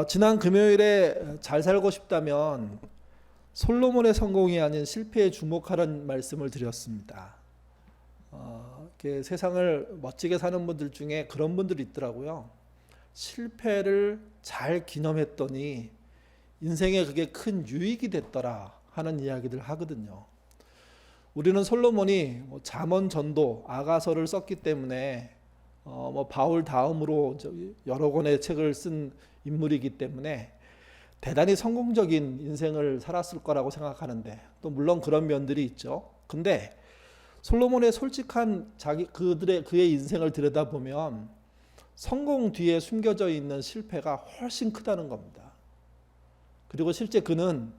지난 금요일에 잘 살고 싶다면 솔로몬의 성공이 아닌 실패에 주목하라는 말씀을 드렸습니다. 이렇게 세상을 멋지게 사는 분들 중에 그런 분들이 있더라고요. 실패를 잘 기념했더니 인생에 그게 큰 유익이 됐더라 하는 이야기들 하거든요. 우리는 솔로몬이 잠언, 전도, 아가서를 썼기 때문에 바울 다음으로 여러 권의 책을 쓴 인물이기 때문에 대단히 성공적인 인생을 살았을 거라고 생각하는데, 또 물론 그런 면들이 있죠. 근데 솔로몬의 솔직한 그의 인생을 들여다보면 성공 뒤에 숨겨져 있는 실패가 훨씬 크다는 겁니다. 그리고 실제 그는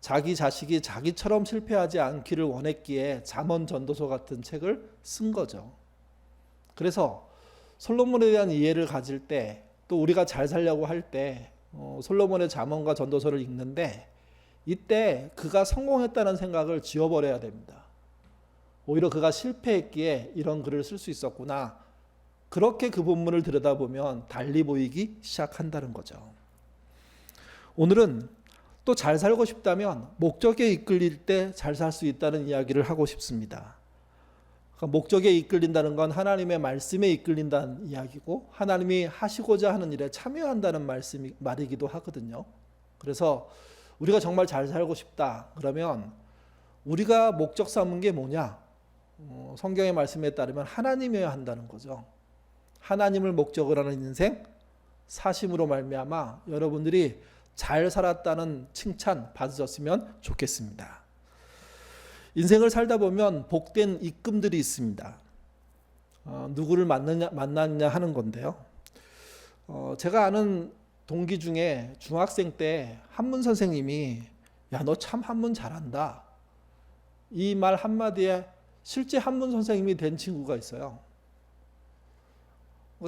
자기 자식이 자기처럼 실패하지 않기를 원했기에 잠언, 전도서 같은 책을 쓴 거죠. 그래서 솔로몬에 대한 이해를 가질 때, 또 우리가 잘 살려고 할 때 솔로몬의 잠언과 전도서를 읽는데, 이때 그가 성공했다는 생각을 지워버려야 됩니다. 오히려 그가 실패했기에 이런 글을 쓸 수 있었구나, 그렇게 그 본문을 들여다보면 달리 보이기 시작한다는 거죠. 오늘은 또 잘 살고 싶다면 목적에 이끌릴 때 잘 살 수 있다는 이야기를 하고 싶습니다. 목적에 이끌린다는 건 하나님의 말씀에 이끌린다는 이야기고, 하나님이 하시고자 하는 일에 참여한다는 말이기도 하거든요. 그래서 우리가 정말 잘 살고 싶다 그러면 우리가 목적 삼은 게 뭐냐? 성경의 말씀에 따르면 하나님이어야 한다는 거죠. 하나님을 목적으로 하는 인생 사심으로 말미암아 여러분들이 잘 살았다는 칭찬 받으셨으면 좋겠습니다. 인생을 살다 보면 복된 입금들이 있습니다. 누구를 만났냐 하는 건데요. 제가 아는 동기 중에 중학생 때 한문 선생님이 야, 너 참 한문 잘한다, 이 말 한마디에 실제 한문 선생님이 된 친구가 있어요.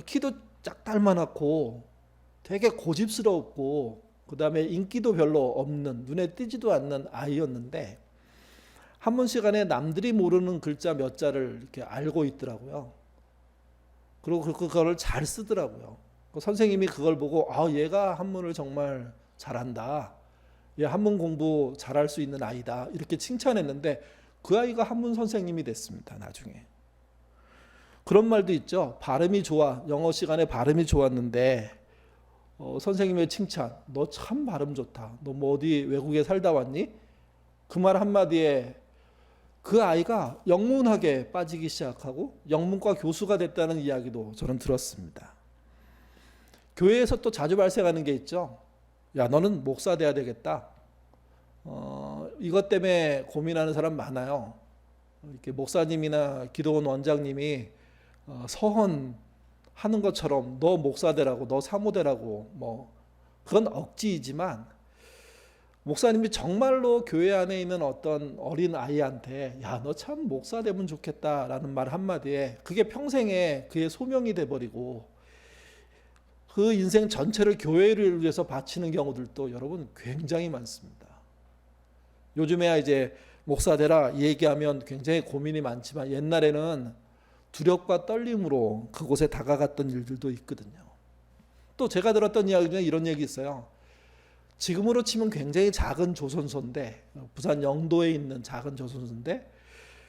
키도 짝달만하고 되게 고집스럽고 그 다음에 인기도 별로 없는, 눈에 띄지도 않는 아이였는데 한문 시간에 남들이 모르는 글자 몇 자를 이렇게 알고 있더라고요. 그리고 그거를 잘 쓰더라고요. 선생님이 그걸 보고 얘가 한문을 정말 잘한다, 얘 한문 공부 잘할 수 있는 아이다, 이렇게 칭찬했는데 그 아이가 한문 선생님이 됐습니다. 나중에. 그런 말도 있죠. 발음이 좋아, 영어 시간에 발음이 좋았는데 선생님의 칭찬, 너 참 발음 좋다, 너 뭐 어디 외국에 살다 왔니? 그 말 한마디에 그 아이가 영문학에 빠지기 시작하고 영문과 교수가 됐다는 이야기도 저는 들었습니다. 교회에서 또 자주 발생하는 게 있죠. 야, 너는 목사 돼야 되겠다. 이것 때문에 고민하는 사람 많아요. 이렇게 목사님이나 기도원 원장님이 서헌하는 것처럼 너 목사 되라고, 너 사모 되라고, 그건 억지이지만 목사님이 정말로 교회 안에 있는 어떤 어린 아이한테 야, 너 참 목사 되면 좋겠다라는 말 한마디에 그게 평생에 그의 소명이 돼버리고 그 인생 전체를 교회를 위해서 바치는 경우들도 여러분 굉장히 많습니다. 요즘에야 이제 목사 되라 얘기하면 굉장히 고민이 많지만 옛날에는 두렵과 떨림으로 그곳에 다가갔던 일들도 있거든요. 또 제가 들었던 이야기 중에 이런 얘기 있어요. 지금으로 치면 굉장히 작은 조선소인데, 부산 영도에 있는 작은 조선소인데,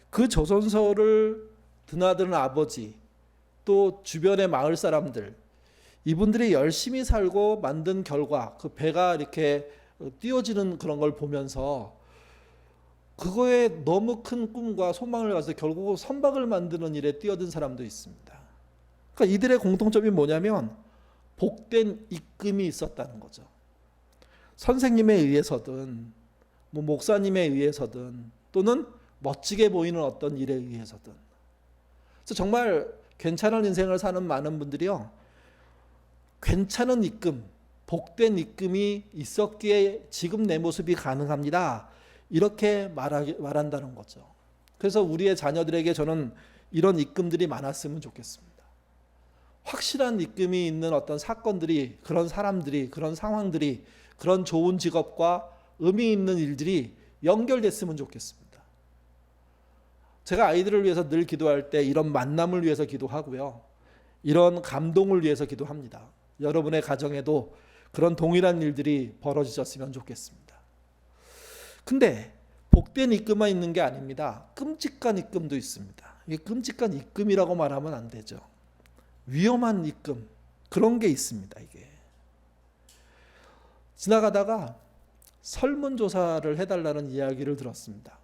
그 조선소를 드나드는 아버지, 또 주변의 마을 사람들, 이분들이 열심히 살고 만든 결과 그 배가 이렇게 띄워지는 그런 걸 보면서 그거에 너무 큰 꿈과 소망을 가져서 결국 선박을 만드는 일에 뛰어든 사람도 있습니다. 그러니까 이들의 공통점이 뭐냐면 복된 입금이 있었다는 거죠. 선생님에 의해서든 목사님에 의해서든 또는 멋지게 보이는 어떤 일에 의해서든. 그래서 정말 괜찮은 인생을 사는 많은 분들이요, 괜찮은 입금, 복된 입금이 있었기에 지금 내 모습이 가능합니다, 이렇게 말한다는 거죠. 그래서 우리의 자녀들에게 저는 이런 입금들이 많았으면 좋겠습니다. 확실한 입금이 있는 어떤 사건들이, 그런 사람들이, 그런 상황들이, 그런 좋은 직업과 의미 있는 일들이 연결됐으면 좋겠습니다. 제가 아이들을 위해서 늘 기도할 때 이런 만남을 위해서 기도하고요, 이런 감동을 위해서 기도합니다. 여러분의 가정에도 그런 동일한 일들이 벌어졌으면 좋겠습니다. 근데 복된 입금만 있는 게 아닙니다. 끔찍한 입금도 있습니다. 이게 끔찍한 입금이라고 말하면 안 되죠. 위험한 입금, 그런 게 있습니다. 이게 지나가다가 설문조사를 해달라는 이야기를 들었습니다.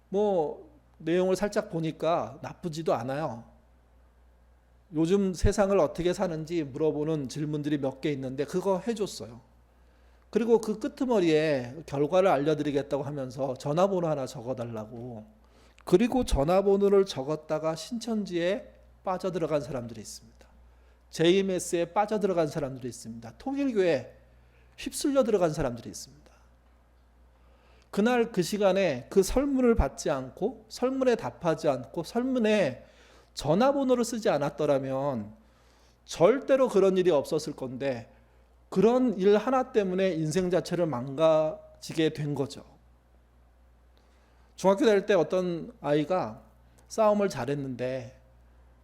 뭐 내용을 살짝 보니까 나쁘지도 않아요. 요즘 세상을 어떻게 사는지 물어보는 질문들이 몇 개 있는데 그거 해줬어요. 그리고 그 끄트머리에 결과를 알려드리겠다고 하면서 전화번호 하나 적어달라고. 그리고 전화번호를 적었다가 신천지에 빠져들어간 사람들이 있습니다. JMS에 빠져들어간 사람들이 있습니다. 통일교에 휩쓸려 들어간 사람들이 있습니다. 그날 그 시간에 그 설문을 받지 않고 설문에 답하지 않고 설문에 전화번호를 쓰지 않았더라면 절대로 그런 일이 없었을 건데 그런 일 하나 때문에 인생 자체를 망가지게 된 거죠. 중학교 다닐 때 어떤 아이가 싸움을 잘했는데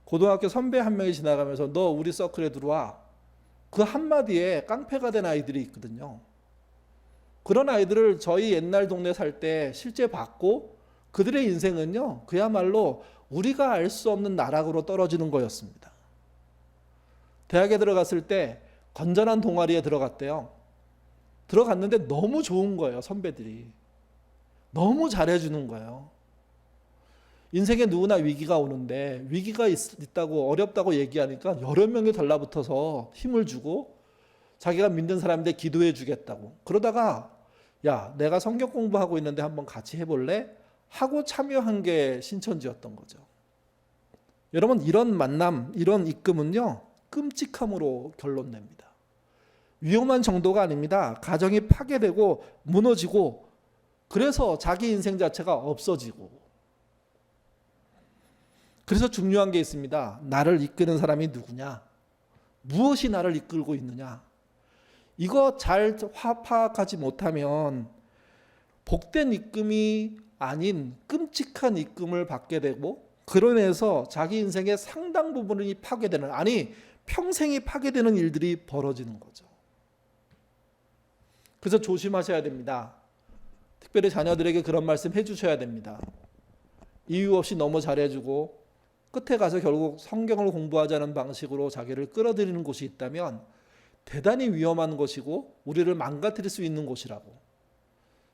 고등학교 선배 한 명이 지나가면서 너 우리 서클에 들어와. 그 한마디에 깡패가 된 아이들이 있거든요. 그런 아이들을 저희 옛날 동네 살 때 실제 봤고 그들의 인생은요 그야말로 우리가 알 수 없는 나락으로 떨어지는 거였습니다. 대학에 들어갔을 때 건전한 동아리에 들어갔대요. 들어갔는데 너무 좋은 거예요. 선배들이 너무 잘해주는 거예요. 인생에 누구나 위기가 오는데 위기가 있다고 어렵다고 얘기하니까 여러 명이 달라붙어서 힘을 주고 자기가 믿는 사람인데 기도해 주겠다고. 그러다가 야 내가 성경 공부하고 있는데 한번 같이 해볼래? 하고 참여한 게 신천지였던 거죠. 여러분 이런 만남 이런 입금은요 끔찍함으로 결론냅니다. 위험한 정도가 아닙니다. 가정이 파괴되고 무너지고 그래서 자기 인생 자체가 없어지고. 그래서 중요한 게 있습니다. 나를 이끄는 사람이 누구냐? 무엇이 나를 이끌고 있느냐? 이거 잘 파악하지 못하면 복된 입금이 아닌 끔찍한 입금을 받게 되고 그로 인해서 자기 인생의 상당 부분이 파괴되는 아니 평생이 파괴되는 일들이 벌어지는 거죠. 그래서 조심하셔야 됩니다. 특별히 자녀들에게 그런 말씀 해주셔야 됩니다. 이유 없이 너무 잘해주고 끝에 가서 결국 성경을 공부하자는 방식으로 자기를 끌어들이는 곳이 있다면 대단히 위험한 것이고 우리를 망가뜨릴 수 있는 곳이라고.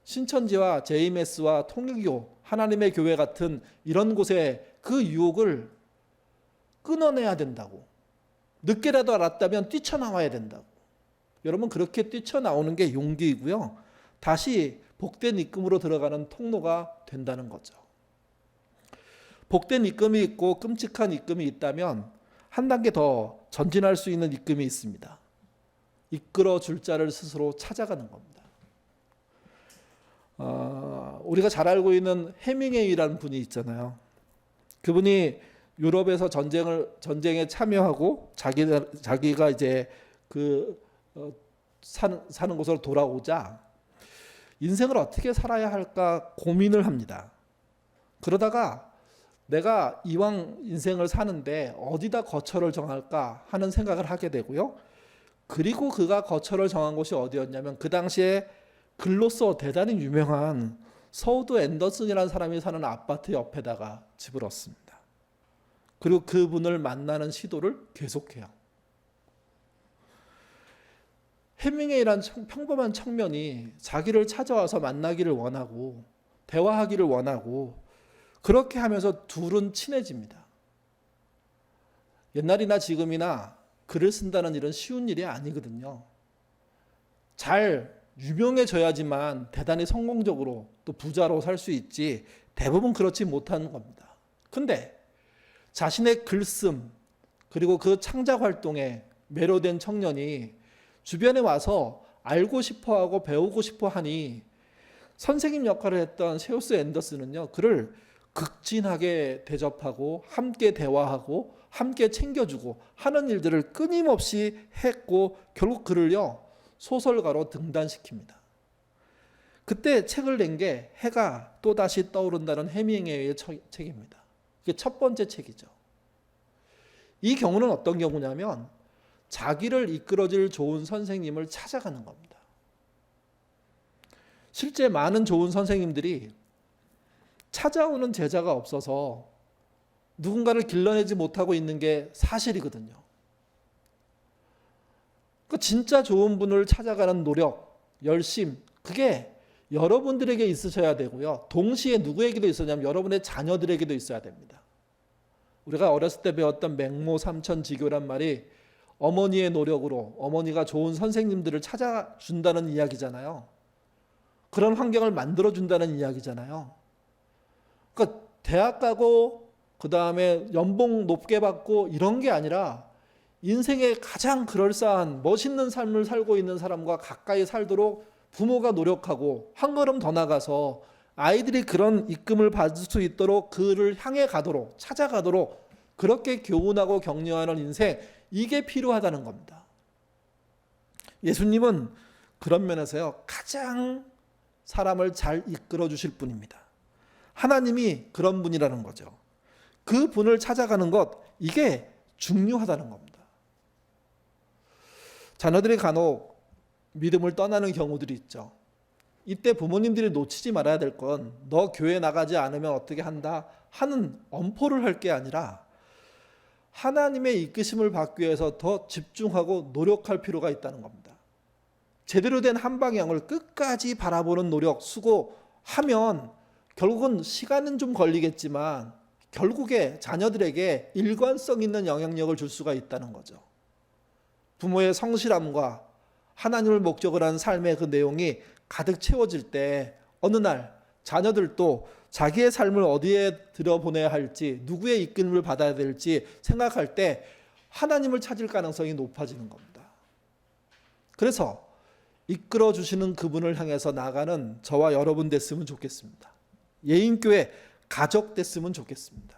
신천지와 JMS와 통일교, 하나님의 교회 같은 이런 곳에 그 유혹을 끊어내야 된다고. 늦게라도 알았다면 뛰쳐나와야 된다고. 여러분 그렇게 뛰쳐나오는 게 용기이고요. 다시 복된 입금으로 들어가는 통로가 된다는 거죠. 복된 입금이 있고 끔찍한 입금이 있다면 한 단계 더 전진할 수 있는 입금이 있습니다. 이끌어 줄 자를 스스로 찾아가는 겁니다. 우리가 잘 알고 있는 해밍웨이라는 분이 있잖아요. 그분이 유럽에서 전쟁에 참여하고 자기가 이제 사는 곳으로 돌아오자 인생을 어떻게 살아야 할까 고민을 합니다. 그러다가 내가 이왕 인생을 사는데 어디다 거처를 정할까 하는 생각을 하게 되고요. 그리고 그가 거처를 정한 곳이 어디였냐면 그 당시에 글로써 대단히 유명한 서우드 앤더슨이라는 사람이 사는 아파트 옆에다가 집을 얻습니다. 그리고 그분을 만나는 시도를 계속해요. 해밍웨이란 평범한 청년이 자기를 찾아와서 만나기를 원하고 대화하기를 원하고 그렇게 하면서 둘은 친해집니다. 옛날이나 지금이나 글을 쓴다는 일은 쉬운 일이 아니거든요. 잘 유명해져야지만 대단히 성공적으로 또 부자로 살 수 있지 대부분 그렇지 못하는 겁니다. 근데 자신의 글씀 그리고 그 창작 활동에 매료된 청년이 주변에 와서 알고 싶어하고 배우고 싶어하니 선생님 역할을 했던 세우스 앤더슨은요 그를 극진하게 대접하고 함께 대화하고 함께 챙겨주고 하는 일들을 끊임없이 했고 결국 그를요 소설가로 등단시킵니다. 그때 책을 낸 게 해가 또다시 떠오른다는 해밍웨이의 책입니다. 이게 첫 번째 책이죠. 이 경우는 어떤 경우냐면 자기를 이끌어줄 좋은 선생님을 찾아가는 겁니다. 실제 많은 좋은 선생님들이 찾아오는 제자가 없어서 누군가를 길러내지 못하고 있는 게 사실이거든요. 그 진짜 좋은 분을 찾아가는 노력, 열심, 그게 여러분들에게 있으셔야 되고요. 동시에 누구에게도 있었냐면 여러분의 자녀들에게도 있어야 됩니다. 우리가 어렸을 때 배웠던 맹모 삼천지교란 말이 어머니의 노력으로 어머니가 좋은 선생님들을 찾아준다는 이야기잖아요. 그런 환경을 만들어준다는 이야기잖아요. 그러니까 대학 가고 그 다음에 연봉 높게 받고 이런 게 아니라 인생의 가장 그럴싸한 멋있는 삶을 살고 있는 사람과 가까이 살도록 부모가 노력하고 한 걸음 더 나가서 아이들이 그런 이끌림을 받을 수 있도록 그를 향해 가도록 찾아가도록 그렇게 교훈하고 격려하는 인생, 이게 필요하다는 겁니다. 예수님은 그런 면에서요 가장 사람을 잘 이끌어 주실 분입니다. 하나님이 그런 분이라는 거죠. 그 분을 찾아가는 것, 이게 중요하다는 겁니다. 자녀들이 간혹 믿음을 떠나는 경우들이 있죠. 이때 부모님들이 놓치지 말아야 될 건 너 교회 나가지 않으면 어떻게 한다 하는 엄포를 할 게 아니라 하나님의 이끄심을 받기 위해서 더 집중하고 노력할 필요가 있다는 겁니다. 제대로 된 한 방향을 끝까지 바라보는 노력, 수고하면 결국은 시간은 좀 걸리겠지만 결국에 자녀들에게 일관성 있는 영향력을 줄 수가 있다는 거죠. 부모의 성실함과 하나님을 목적으로 한 삶의 그 내용이 가득 채워질 때 어느 날 자녀들도 자기의 삶을 어디에 들여보내야 할지, 누구의 이끌림을 받아야 될지 생각할 때 하나님을 찾을 가능성이 높아지는 겁니다. 그래서 이끌어 주시는 그분을 향해서 나가는 저와 여러분 됐으면 좋겠습니다. 예인교회 가족 됐으면 좋겠습니다.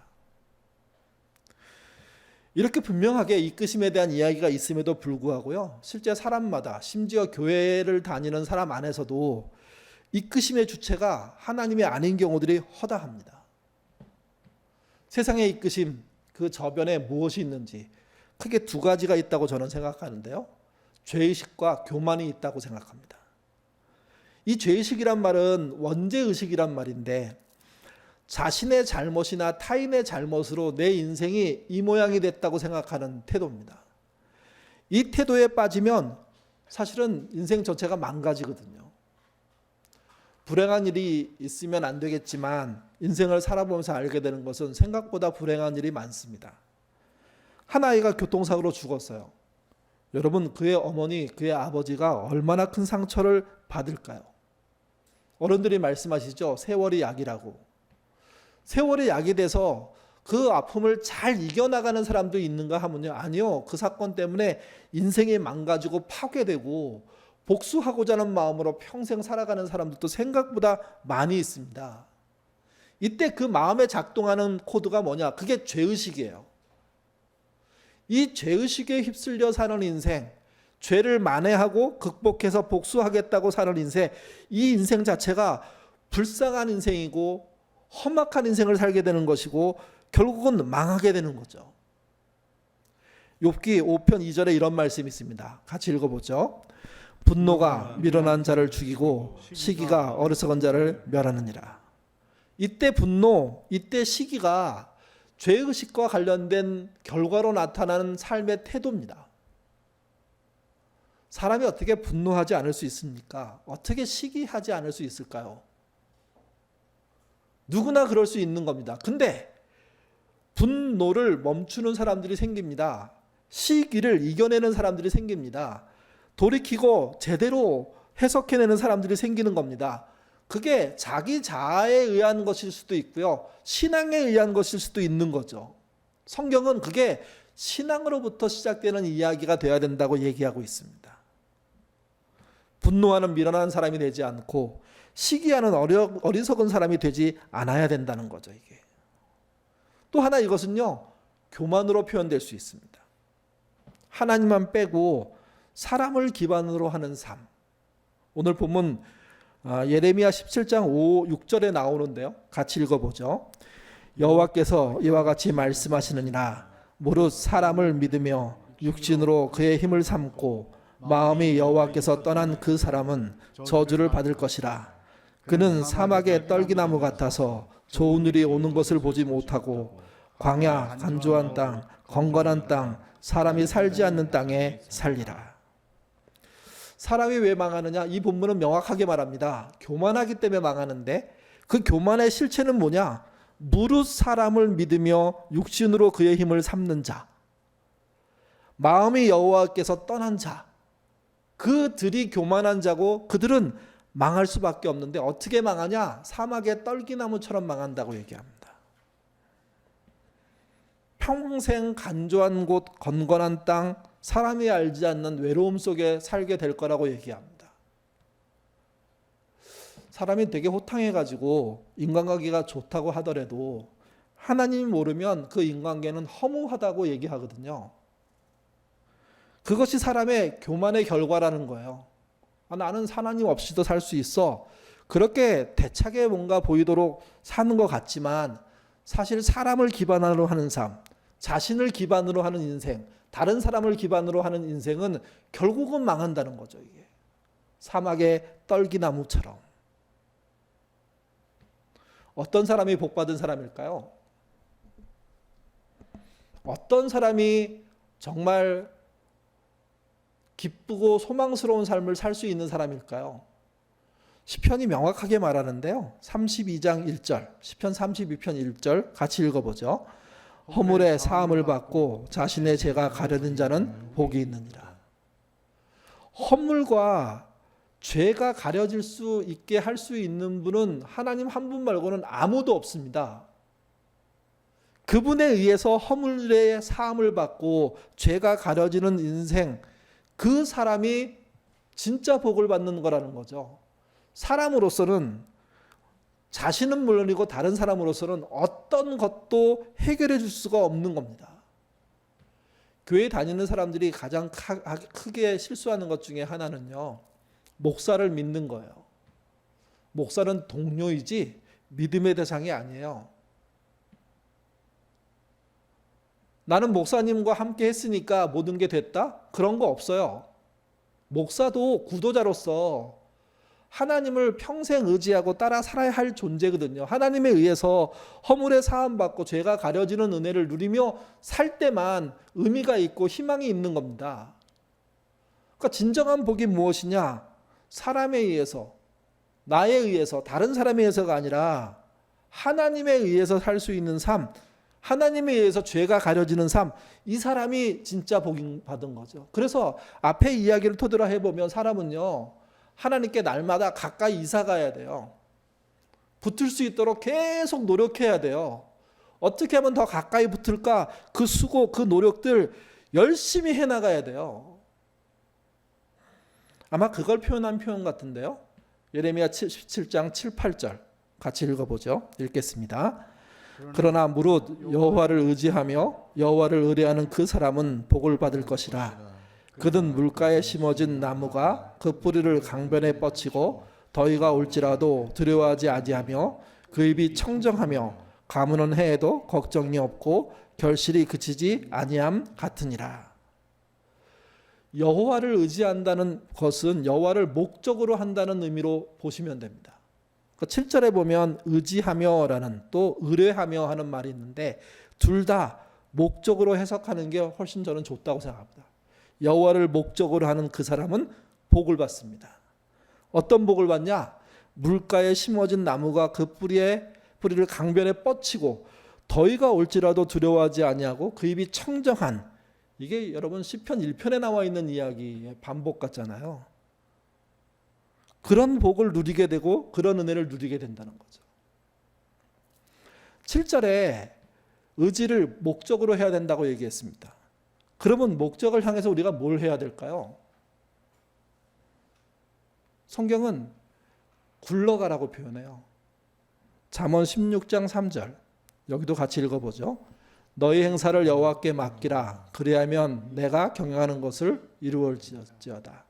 이렇게 분명하게 이끄심에 대한 이야기가 있음에도 불구하고요, 실제 사람마다, 심지어 교회를 다니는 사람 안에서도 이끄심의 주체가 하나님이 아닌 경우들이 허다합니다. 세상의 이끄심, 그 저변에 무엇이 있는지 크게 두 가지가 있다고 저는 생각하는데요. 죄의식과 교만이 있다고 생각합니다. 이 죄의식이란 말은 원죄의식이란 말인데, 자신의 잘못이나 타인의 잘못으로 내 인생이 이 모양이 됐다고 생각하는 태도입니다. 이 태도에 빠지면 사실은 인생 전체가 망가지거든요. 불행한 일이 있으면 안 되겠지만 인생을 살아보면서 알게 되는 것은 생각보다 불행한 일이 많습니다. 한 아이가 교통사고로 죽었어요. 여러분, 그의 어머니, 그의 아버지가 얼마나 큰 상처를 받을까요? 어른들이 말씀하시죠. 세월이 약이라고. 세월이 약이 돼서 그 아픔을 잘 이겨나가는 사람도 있는가 하면요, 아니요. 그 사건 때문에 인생이 망가지고 파괴되고 복수하고자 하는 마음으로 평생 살아가는 사람들도 생각보다 많이 있습니다. 이때 그 마음에 작동하는 코드가 뭐냐? 그게 죄의식이에요. 이 죄의식에 휩쓸려 사는 인생, 죄를 만회하고 극복해서 복수하겠다고 사는 인생, 이 인생 자체가 불쌍한 인생이고 험악한 인생을 살게 되는 것이고 결국은 망하게 되는 거죠. 욥기 5편 2절에 이런 말씀이 있습니다. 같이 읽어보죠. 분노가 미련한 자를 죽이고 시기가 어리석은 자를 멸하느니라. 이때 분노, 이때 시기가 죄의식과 관련된 결과로 나타나는 삶의 태도입니다. 사람이 어떻게 분노하지 않을 수 있습니까? 어떻게 시기하지 않을 수 있을까요? 누구나 그럴 수 있는 겁니다. 근데 분노를 멈추는 사람들이 생깁니다. 시기를 이겨내는 사람들이 생깁니다. 돌이키고 제대로 해석해내는 사람들이 생기는 겁니다. 그게 자기 자아에 의한 것일 수도 있고요, 신앙에 의한 것일 수도 있는 거죠. 성경은 그게 신앙으로부터 시작되는 이야기가 되어야 된다고 얘기하고 있습니다. 분노하는 미련한 사람이 되지 않고 시기하는 어리석은 사람이 되지 않아야 된다는 거죠. 이게 또 하나, 이것은요 교만으로 표현될 수 있습니다. 하나님만 빼고 사람을 기반으로 하는 삶. 오늘 본문 예레미야 17장 5, 6절에 나오는데요. 같이 읽어보죠. 여호와께서 이와 같이 말씀하시느니라. 무릇 사람을 믿으며 육신으로 그의 힘을 삼고 마음이 여호와께서 떠난 그 사람은 저주를 받을 것이라. 그는 사막의 떨기나무 같아서 좋은 일이 오는 것을 보지 못하고 광야 간조한 땅 건건한 땅 사람이 살지 않는 땅에 살리라. 사람이 왜 망하느냐? 이 본문은 명확하게 말합니다. 교만하기 때문에 망하는데 그 교만의 실체는 뭐냐? 무릇 사람을 믿으며 육신으로 그의 힘을 삼는 자, 마음이 여호와께서 떠난 자, 그들이 교만한 자고 그들은 망할 수밖에 없는데 어떻게 망하냐? 사막의 떨기나무처럼 망한다고 얘기합니다. 평생 간조한 곳 건건한 땅, 사람이 알지 않는 외로움 속에 살게 될 거라고 얘기합니다. 사람이 되게 호탕해가지고 인간관계가 좋다고 하더라도 하나님 모르면 그 인간관계는 허무하다고 얘기하거든요. 그것이 사람의 교만의 결과라는 거예요. 나는 하나님 없이도 살 수 있어. 그렇게 대차게 뭔가 보이도록 사는 것 같지만 사실 사람을 기반으로 하는 삶, 자신을 기반으로 하는 인생, 다른 사람을 기반으로 하는 인생은 결국은 망한다는 거죠. 이게 사막의 떨기나무처럼. 어떤 사람이 복받은 사람일까요? 어떤 사람이 정말 기쁘고 소망스러운 삶을 살 수 있는 사람일까요? 시편이 명확하게 말하는데요. 32장 1절, 시편 32편 1절 같이 읽어보죠. 허물의 사함을 받고 자신의 죄가 가려진 자는 복이 있느니라. 허물과 죄가 가려질 수 있게 할 수 있는 분은 하나님 한 분 말고는 아무도 없습니다. 그분에 의해서 허물의 사함을 받고 죄가 가려지는 인생, 그 사람이 진짜 복을 받는 거라는 거죠. 사람으로서는 자신은 물론이고 다른 사람으로서는 어떤 것도 해결해 줄 수가 없는 겁니다. 교회 다니는 사람들이 가장 크게 실수하는 것 중에 하나는요, 목사를 믿는 거예요. 목사는 동료이지 믿음의 대상이 아니에요. 나는 목사님과 함께 했으니까 모든 게 됐다? 그런 거 없어요. 목사도 구도자로서 하나님을 평생 의지하고 따라 살아야 할 존재거든요. 하나님에 의해서 허물의 사함받고 죄가 가려지는 은혜를 누리며 살 때만 의미가 있고 희망이 있는 겁니다. 그러니까 진정한 복이 무엇이냐? 사람에 의해서, 나에 의해서, 다른 사람에 의해서가 아니라 하나님에 의해서 살 수 있는 삶, 하나님에 의해서 죄가 가려지는 삶, 이 사람이 진짜 복 받은 거죠. 그래서 앞에 이야기를 토대로 해보면 사람은요, 하나님께 날마다 가까이 이사 가야 돼요. 붙을 수 있도록 계속 노력해야 돼요. 어떻게 하면 더 가까이 붙을까? 그 수고, 그 노력들 열심히 해나가야 돼요. 아마 그걸 표현한 표현 같은데요. 예레미야 17장 7, 8절 같이 읽어보죠. 읽겠습니다. 그러나 무릇 여호와를 의지하며 여호와를 의뢰하는 그 사람은 복을 받을 것이라. 그는 물가에 심어진 나무가 그 뿌리를 강변에 뻗치고 더위가 올지라도 두려워하지 아니하며 그 입이 청정하며 가무는 해에도 걱정이 없고 결실이 그치지 아니함 같으니라. 여호와를 의지한다는 것은 여호와를 목적으로 한다는 의미로 보시면 됩니다. 7절에 보면 의지하며라는 또 의뢰하며 하는 말이 있는데 둘 다 목적으로 해석하는 게 훨씬 저는 좋다고 생각합니다. 여호와를 목적으로 하는 그 사람은 복을 받습니다. 어떤 복을 받냐? 물가에 심어진 나무가 그 뿌리를 강변에 뻗치고 더위가 올지라도 두려워하지 아니하고 그 입이 청정한, 이게 여러분 시편 1편에 나와 있는 이야기의 반복 같잖아요. 그런 복을 누리게 되고 그런 은혜를 누리게 된다는 거죠. 7절에 의지를 목적으로 해야 된다고 얘기했습니다. 그러면 목적을 향해서 우리가 뭘 해야 될까요? 성경은 굴러가라고 표현해요. 잠언 16장 3절 여기도 같이 읽어보죠. 너희 행사를 여호와께 맡기라. 그리하면 내가 경영하는 것을 이루어질지어다.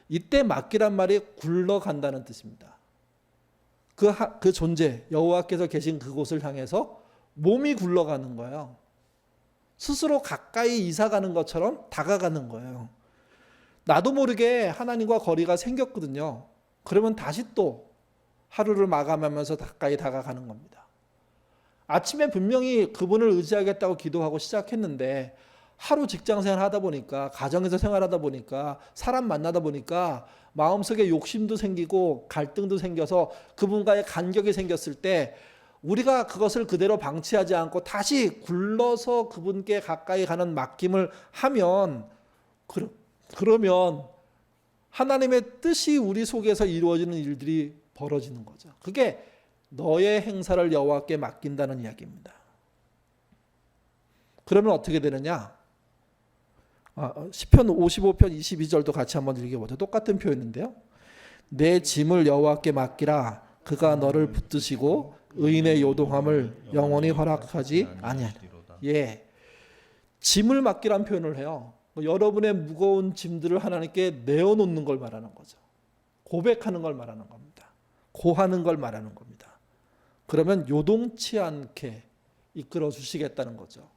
이때 맡기란 말이 굴러간다는 뜻입니다. 그 존재, 여호와께서 계신 그곳을 향해서 몸이 굴러가는 거예요. 스스로 가까이 이사가는 것처럼 다가가는 거예요. 나도 모르게 하나님과 거리가 생겼거든요. 그러면 다시 또 하루를 마감하면서 가까이 다가가는 겁니다. 아침에 분명히 그분을 의지하겠다고 기도하고 시작했는데 하루 직장생활 하다 보니까, 가정에서 생활하다 보니까, 사람 만나다 보니까 마음속에 욕심도 생기고 갈등도 생겨서 그분과의 간격이 생겼을 때 우리가 그것을 그대로 방치하지 않고 다시 굴러서 그분께 가까이 가는 맡김을 하면, 그러면 하나님의 뜻이 우리 속에서 이루어지는 일들이 벌어지는 거죠. 그게 너의 행사를 여호와께 맡긴다는 이야기입니다. 그러면 어떻게 되느냐? 시편 55편 22절도 같이 한번 읽어보죠. 똑같은 표현인데요. 내 짐을 여호와께 맡기라. 그가 너를 붙드시고 의인의 요동함을 영원히 허락하지 아니하리라. 예, 짐을 맡기란 표현을 해요. 여러분의 무거운 짐들을 하나님께 내어놓는 걸 말하는 거죠. 고백하는 걸 말하는 겁니다. 고하는 걸 말하는 겁니다. 그러면 요동치 않게 이끌어 주시겠다는 거죠.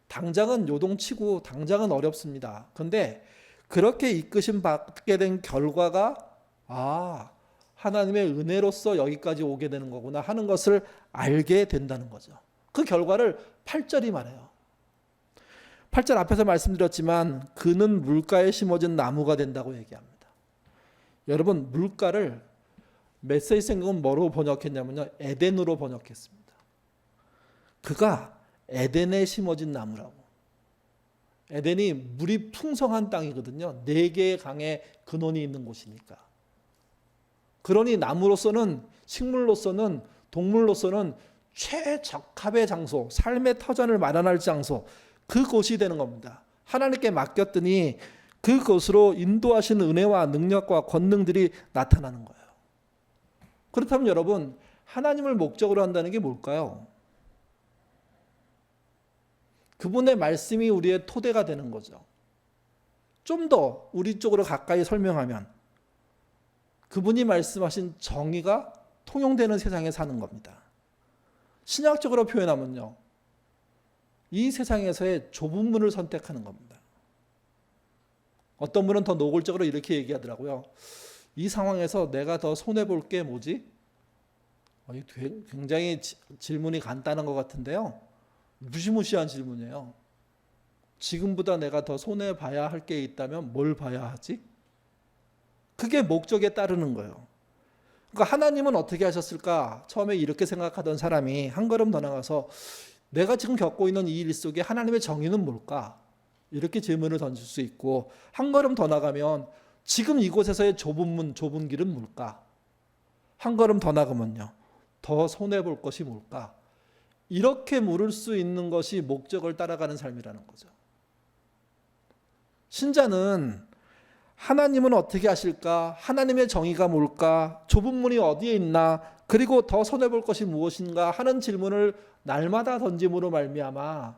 당장은 요동치고 당장은 어렵습니다. 그런데 그렇게 이끄심 받게 된 결과가 하나님의 은혜로서 여기까지 오게 되는 거구나 하는 것을 알게 된다는 거죠. 그 결과를 8절이 말해요. 8절 앞에서 말씀드렸지만 그는 물가에 심어진 나무가 된다고 얘기합니다. 여러분, 물가를 메시지 생각은 뭐로 번역했냐면요, 에덴으로 번역했습니다. 그가 에덴에 심어진 나무라고. 에덴이 물이 풍성한 땅이거든요. 4개의 강에 근원이 있는 곳이니까. 그러니 나무로서는, 식물로서는, 동물로서는 최적합의 장소, 삶의 터전을 마련할 장소, 그곳이 되는 겁니다. 하나님께 맡겼더니 그곳으로 인도하시는 은혜와 능력과 권능들이 나타나는 거예요. 그렇다면 여러분, 하나님을 목적으로 한다는 게 뭘까요? 그분의 말씀이 우리의 토대가 되는 거죠. 좀 더 우리 쪽으로 가까이 설명하면 그분이 말씀하신 정의가 통용되는 세상에 사는 겁니다. 신학적으로 표현하면요, 이 세상에서의 좁은 문을 선택하는 겁니다. 어떤 분은 더 노골적으로 이렇게 얘기하더라고요. 이 상황에서 내가 더 손해볼 게 뭐지? 굉장히 질문이 간단한 것 같은데요. 무시무시한 질문이에요. 지금보다 내가 더 손해봐야 할 게 있다면 뭘 봐야 하지? 그게 목적에 따르는 거예요. 그러니까 하나님은 어떻게 하셨을까? 처음에 이렇게 생각하던 사람이 한 걸음 더 나가서 내가 지금 겪고 있는 이 일 속에 하나님의 정의는 뭘까? 이렇게 질문을 던질 수 있고, 한 걸음 더 나가면 지금 이곳에서의 좁은 문, 좁은 길은 뭘까? 한 걸음 더 나가면요, 더 손해볼 것이 뭘까? 이렇게 물을 수 있는 것이 목적을 따라가는 삶이라는 거죠. 신자는 하나님은 어떻게 하실까? 하나님의 정의가 뭘까? 좁은 문이 어디에 있나? 그리고 더 손해볼 것이 무엇인가? 하는 질문을 날마다 던짐으로 말미암아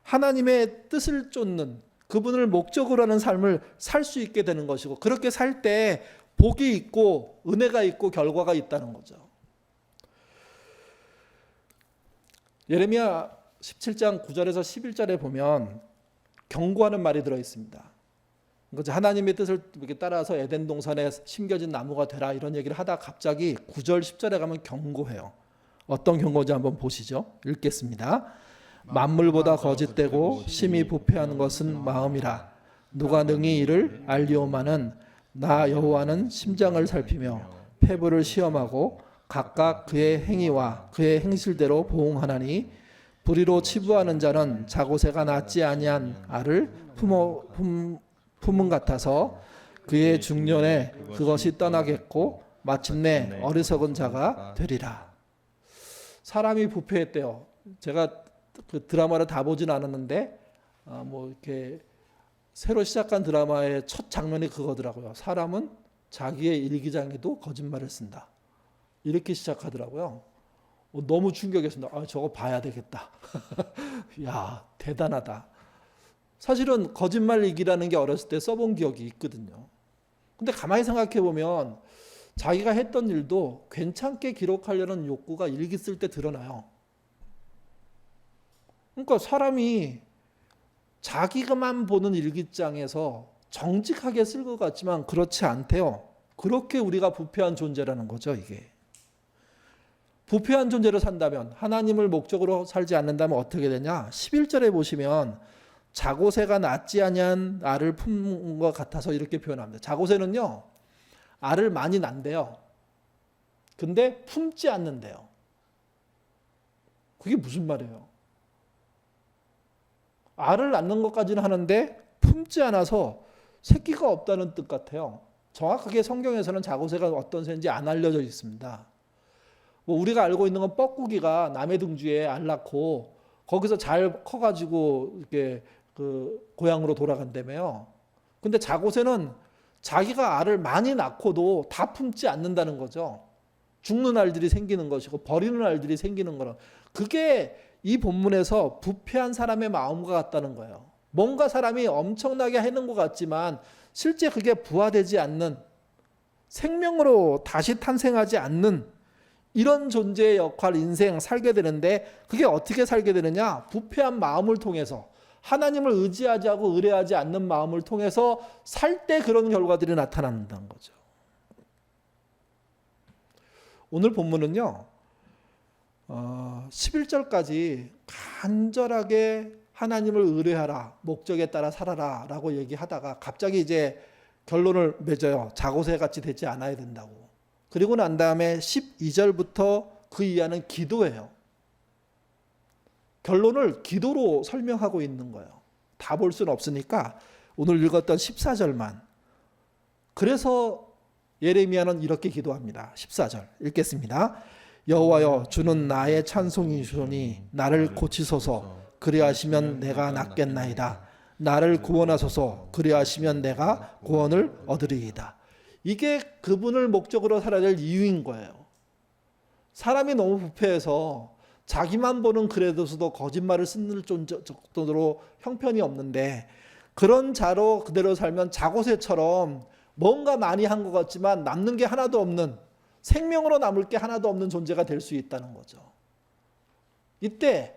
하나님의 뜻을 쫓는, 그분을 목적으로 하는 삶을 살 수 있게 되는 것이고, 그렇게 살 때 복이 있고 은혜가 있고 결과가 있다는 거죠. 예레미야 17장 9절에서 11절에 보면 경고하는 말이 들어있습니다. 하나님의 뜻을 이렇게 따라서 에덴 동산에 심겨진 나무가 되라, 이런 얘기를 하다 갑자기 9절 10절에 가면 경고해요. 어떤 경고인지 한번 보시죠. 읽겠습니다. 만물보다 거짓되고 심히 부패하는 것은 마음이라. 누가 능히 이를 알리오마는 나 여호와는 심장을 살피며 폐부를 시험하고 각각 그의 행위와 그의 행실대로 보응하나니 불의로 치부하는 자는 자고새가 낫지 아니한 알을 품은 같아서 그의 중년에 그것이 떠나겠고 마침내 어리석은 자가 되리라. 사람이 부패했대요. 제가 그 드라마를 다 보진 않았는데 이렇게 새로 시작한 드라마의 첫 장면이 그거더라고요. 사람은 자기의 일기장에도 거짓말을 쓴다. 이렇게 시작하더라고요. 너무 충격이었습니다. 저거 봐야 되겠다. 야, 대단하다. 사실은 거짓말 일기라는 게 어렸을 때 써본 기억이 있거든요. 근데 가만히 생각해 보면 자기가 했던 일도 괜찮게 기록하려는 욕구가 일기 쓸 때 드러나요. 그러니까 사람이 자기가만 보는 일기장에서 정직하게 쓸 것 같지만 그렇지 않대요. 그렇게 우리가 부패한 존재라는 거죠, 이게. 부패한 존재로 산다면, 하나님을 목적으로 살지 않는다면 어떻게 되냐? 11절에 보시면 자고새가 낳지 아니한 알을 품은 것 같아서 이렇게 표현합니다. 자고새는요, 알을 많이 낳는데요. 근데 품지 않는데요. 그게 무슨 말이에요? 알을 낳는 것까지는 하는데 품지 않아서 새끼가 없다는 뜻 같아요. 정확하게 성경에서는 자고새가 어떤 새인지 안 알려져 있습니다. 뭐 우리가 알고 있는 건 뻐꾸기가 남의 등주에 알 낳고 거기서 잘 커가지고 이렇게 그 고향으로 돌아간다며요. 근데 자고새는 자기가 알을 많이 낳고도 다 품지 않는다는 거죠. 죽는 알들이 생기는 것이고 버리는 알들이 생기는 거라. 그게 이 본문에서 부패한 사람의 마음과 같다는 거예요. 뭔가 사람이 엄청나게 해는 것 같지만 실제 그게 부화되지 않는, 생명으로 다시 탄생하지 않는 이런 존재의 역할, 인생 살게 되는데, 그게 어떻게 살게 되느냐? 부패한 마음을 통해서, 하나님을 의지하지 않고 의뢰하지 않는 마음을 통해서 살 때 그런 결과들이 나타난다는 거죠. 오늘 본문은요, 11절까지 간절하게 하나님을 의뢰하라, 목적에 따라 살아라 라고 얘기하다가 갑자기 이제 결론을 맺어요. 자고새 같이 되지 않아야 된다고. 그리고 난 다음에 12절부터 그 이하는 기도예요. 결론을 기도로 설명하고 있는 거예요. 다 볼 수는 없으니까 오늘 읽었던 14절만. 그래서 예레미야는 이렇게 기도합니다. 14절 읽겠습니다. 여호와여, 주는 나의 찬송이시오니 나를 고치소서. 그리하시면 내가 낫겠나이다. 나를 구원하소서. 그리하시면 내가 구원을 얻으리이다. 이게 그분을 목적으로 살아야 될 이유인 거예요. 사람이 너무 부패해서 자기만 보는 글에서도 거짓말을 쓰는 정도로 형편이 없는데, 그런 자로 그대로 살면 자고새처럼 뭔가 많이 한 것 같지만 남는 게 하나도 없는, 생명으로 남을 게 하나도 없는 존재가 될 수 있다는 거죠. 이때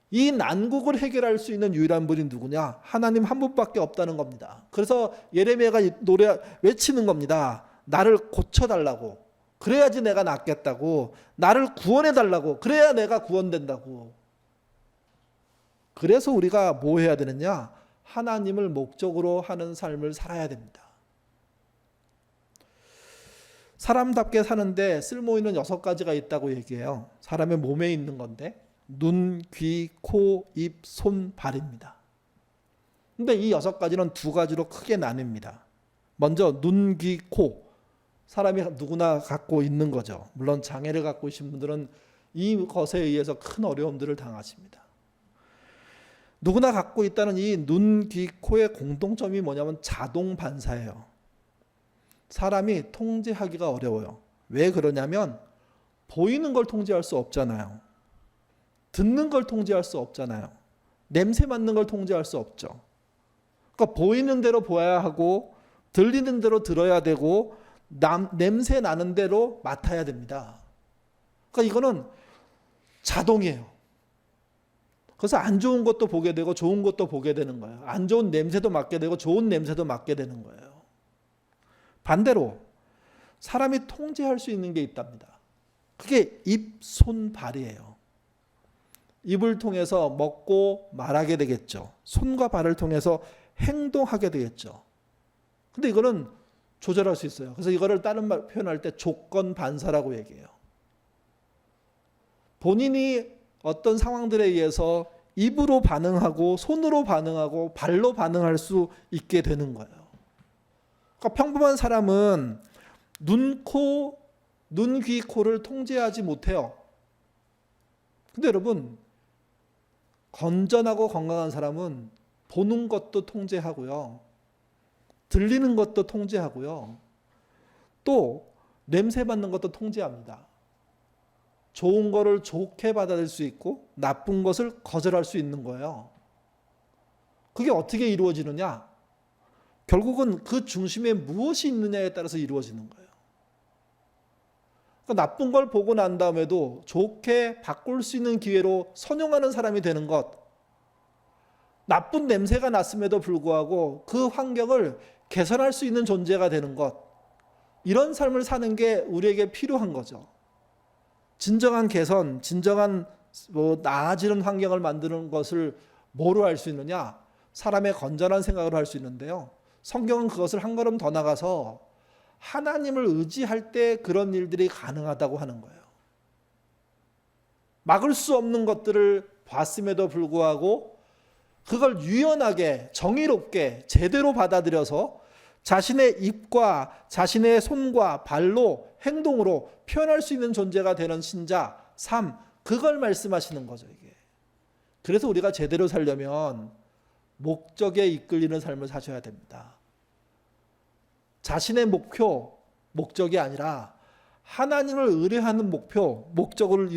이 난국을 해결할 수 있는 유일한 분이 누구냐? 하나님 한 분밖에 없다는 겁니다. 그래서 예레미야가 외치는 겁니다. 나를 고쳐달라고. 그래야지 내가 낫겠다고. 나를 구원해달라고. 그래야 내가 구원된다고. 그래서 우리가 뭐 해야 되느냐? 하나님을 목적으로 하는 삶을 살아야 됩니다. 사람답게 사는데 쓸모있는 6가지가 있다고 얘기해요. 사람의 몸에 있는 건데 눈, 귀, 코, 입, 손, 발입니다. 근데 이 6가지는 2가지로 크게 나뉩니다. 먼저 눈, 귀, 코. 사람이 누구나 갖고 있는 거죠. 물론 장애를 갖고 계신 분들은 이 것에 의해서 큰 어려움들을 당하십니다. 누구나 갖고 있다는 이 눈, 귀, 코의 공통점이 뭐냐면 자동 반사예요. 사람이 통제하기가 어려워요. 왜 그러냐면 보이는 걸 통제할 수 없잖아요. 듣는 걸 통제할 수 없잖아요. 냄새 맡는 걸 통제할 수 없죠. 그러니까 보이는 대로 보아야 하고 들리는 대로 들어야 되고 냄새 나는 대로 맡아야 됩니다. 그러니까 이거는 자동이에요. 그래서 안 좋은 것도 보게 되고 좋은 것도 보게 되는 거예요. 안 좋은 냄새도 맡게 되고 좋은 냄새도 맡게 되는 거예요. 반대로 사람이 통제할 수 있는 게 있답니다. 그게 입, 손, 발이에요. 입을 통해서 먹고 말하게 되겠죠. 손과 발을 통해서 행동하게 되겠죠. 근데 이거는 조절할 수 있어요. 그래서 이거를 다른 말 표현할 때 조건 반사라고 얘기해요. 본인이 어떤 상황들에 의해서 입으로 반응하고 손으로 반응하고 발로 반응할 수 있게 되는 거예요. 그러니까 평범한 사람은 눈, 귀, 코를 통제하지 못해요. 근데 여러분, 건전하고 건강한 사람은 보는 것도 통제하고요. 들리는 것도 통제하고요. 또 냄새 맡는 것도 통제합니다. 좋은 거를 좋게 받아들일 수 있고 나쁜 것을 거절할 수 있는 거예요. 그게 어떻게 이루어지느냐? 결국은 그 중심에 무엇이 있느냐에 따라서 이루어지는 거예요. 그러니까 나쁜 걸 보고 난 다음에도 좋게 바꿀 수 있는 기회로 선용하는 사람이 되는 것. 나쁜 냄새가 났음에도 불구하고 그 환경을 개선할 수 있는 존재가 되는 것, 이런 삶을 사는 게 우리에게 필요한 거죠. 진정한 개선, 진정한 나아지는 환경을 만드는 것을 뭐로 할 수 있느냐? 사람의 건전한 생각으로 할 수 있는데요. 성경은 그것을 한 걸음 더 나가서 하나님을 의지할 때 그런 일들이 가능하다고 하는 거예요. 막을 수 없는 것들을 봤음에도 불구하고 그걸 유연하게, 정의롭게, 제대로 받아들여서 자신의 입과 자신의 손과 발로, 행동으로 표현할 수 있는 존재가 되는 신자, 삶, 그걸 말씀하시는 거죠, 이게. 그래서 우리가 제대로 살려면 목적에 이끌리는 삶을 사셔야 됩니다. 자신의 목적이 아니라 하나님을 의뢰하는 목적을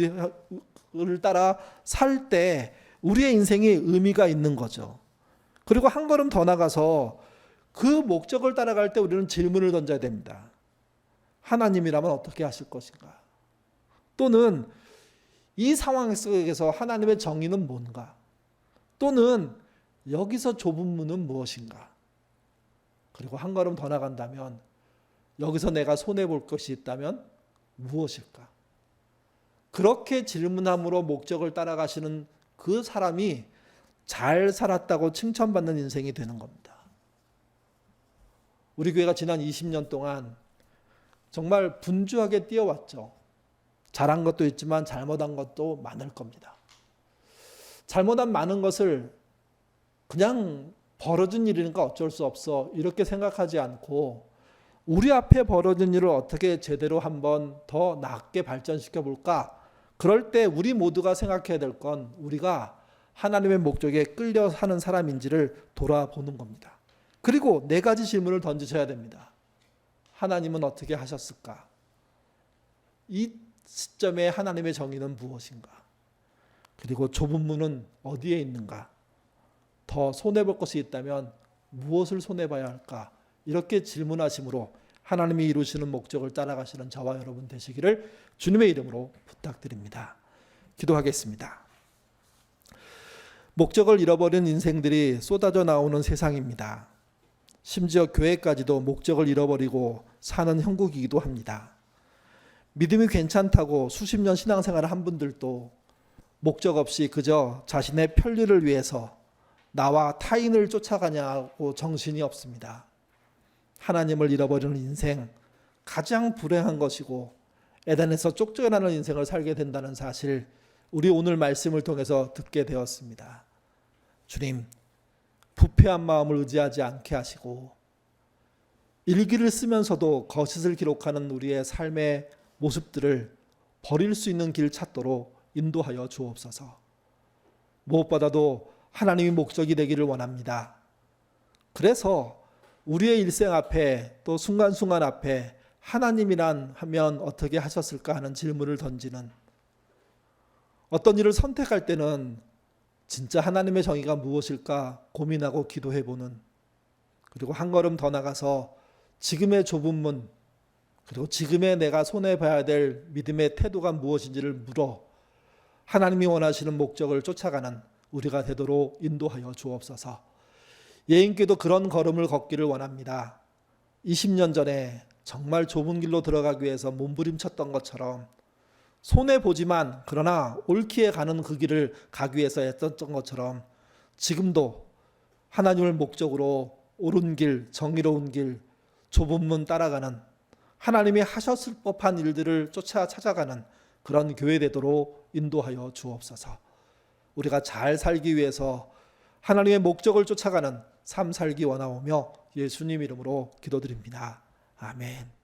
따라 살 때 우리의 인생이 의미가 있는 거죠. 그리고 한 걸음 더 나가서 그 목적을 따라갈 때 우리는 질문을 던져야 됩니다. 하나님이라면 어떻게 하실 것인가? 또는 이 상황 속에서 하나님의 정의는 뭔가? 또는 여기서 좁은 문은 무엇인가? 그리고 한 걸음 더 나간다면 여기서 내가 손해볼 것이 있다면 무엇일까? 그렇게 질문함으로 목적을 따라가시는 그 사람이 잘 살았다고 칭찬받는 인생이 되는 겁니다. 우리 교회가 지난 20년 동안 정말 분주하게 뛰어왔죠. 잘한 것도 있지만 잘못한 것도 많을 겁니다. 잘못한 많은 것을 그냥 벌어진 일이니까 어쩔 수 없어 이렇게 생각하지 않고 우리 앞에 벌어진 일을 어떻게 제대로 한번 더 낫게 발전시켜 볼까? 그럴 때 우리 모두가 생각해야 될 건 우리가 하나님의 목적에 끌려 사는 사람인지를 돌아보는 겁니다. 그리고 4가지 질문을 던지셔야 됩니다. 하나님은 어떻게 하셨을까? 이 시점에 하나님의 정의는 무엇인가? 그리고 좁은 문은 어디에 있는가? 더 손해볼 것이 있다면 무엇을 손해봐야 할까? 이렇게 질문하심으로 하나님이 이루시는 목적을 따라가시는 저와 여러분 되시기를 주님의 이름으로 부탁드립니다. 기도하겠습니다. 목적을 잃어버린 인생들이 쏟아져 나오는 세상입니다. 심지어 교회까지도 목적을 잃어버리고 사는 형국이기도 합니다. 믿음이 괜찮다고 수십 년 신앙생활을 한 분들도 목적 없이 그저 자신의 편리를 위해서 나와 타인을 쫓아가냐고 정신이 없습니다. 하나님을 잃어버리는 인생, 가장 불행한 것이고 애단에서 쫓겨나는 인생을 살게 된다는 사실, 우리 오늘 말씀을 통해서 듣게 되었습니다. 주님, 부패한 마음을 의지하지 않게 하시고 일기를 쓰면서도 거짓을 기록하는 우리의 삶의 모습들을 버릴 수 있는 길 찾도록 인도하여 주옵소서. 무엇보다도 하나님의 목적이 되기를 원합니다. 그래서 우리의 일생 앞에 또 순간순간 앞에 하나님이란 하면 어떻게 하셨을까 하는 질문을 던지는, 어떤 일을 선택할 때는 진짜 하나님의 정의가 무엇일까 고민하고 기도해보는, 그리고 한 걸음 더 나가서 지금의 좁은 문, 그리고 지금의 내가 손해봐야 될 믿음의 태도가 무엇인지를 물어 하나님이 원하시는 목적을 쫓아가는 우리가 되도록 인도하여 주옵소서. 예인께도 그런 걸음을 걷기를 원합니다. 20년 전에 정말 좁은 길로 들어가기 위해서 몸부림쳤던 것처럼 손해보지만 그러나 옳기에 가는 그 길을 가기 위해서 애썼던 것처럼 지금도 하나님을 목적으로 옳은 길, 정의로운 길, 좁은 문 따라가는, 하나님이 하셨을 법한 일들을 찾아가는 그런 교회 되도록 인도하여 주옵소서. 우리가 잘 살기 위해서 하나님의 목적을 쫓아가는 삶 살기 원하오며 예수님 이름으로 기도드립니다. 아멘.